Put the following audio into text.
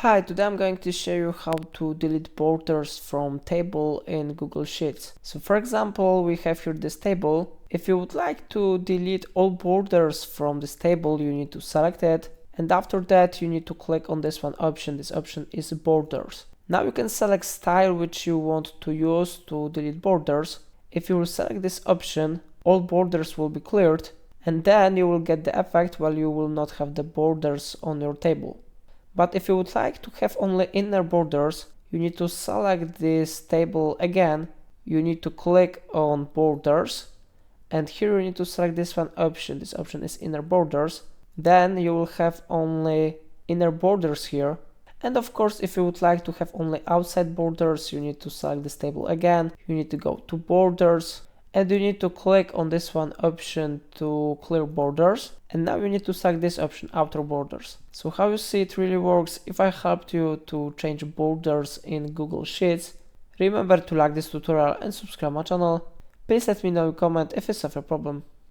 Hi, today I'm going to show you how to delete borders from table in Google Sheets. So for example, we have here this table. If you would like to delete all borders from this table, you need to select it. And after that, you need to click on this one option. This option is borders. Now you can select style which you want to use to delete borders. If you will select this option, all borders will be cleared. And then you will get the effect while you will not have the borders on your table. But if you would like to have only inner borders, you need to select this table again. You need to click on borders, and here you need to select this one option. This option is inner borders. Then you will have only inner borders here. And of course, if you would like to have only outside borders, you need to select this table again. You need to go to borders, and you need to click on this one option to clear borders. And now you need to select this option, outer borders. So how you see it really works. If I helped you to change borders in Google Sheets, remember to like this tutorial and subscribe my channel. Please let me know in comment if you have a problem.